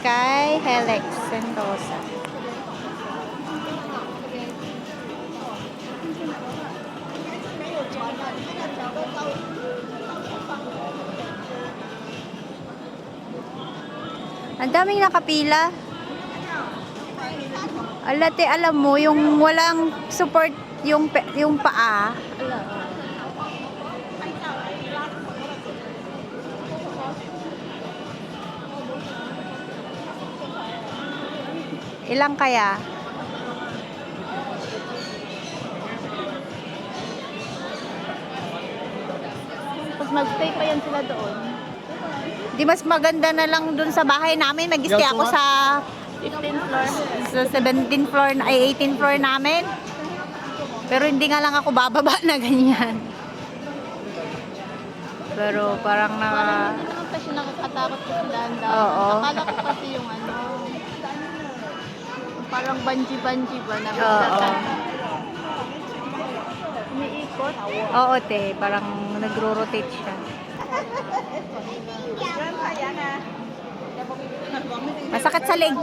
kay Helix Sentosa. Ang daming nakapila. Alate, alam mo, yung walang support yung paa. Ilang kaya? Tapos mag-stay pa yan sila doon. Di mas maganda na lang dun sa bahay namin. Mag-stay ako sa 15th floor. 17th floor, ay 18th floor namin. Pero hindi nga lang ako bababa na ganyan. Pero parang na... Parang hindi naman kasi nakakatakot kasi dahan-dahan. Oo. Akala ko kasi yung ano, parang bungee ba na Oo. umiikot. Oo, te. Parang nagro-rotate siya. Masakit sa leg.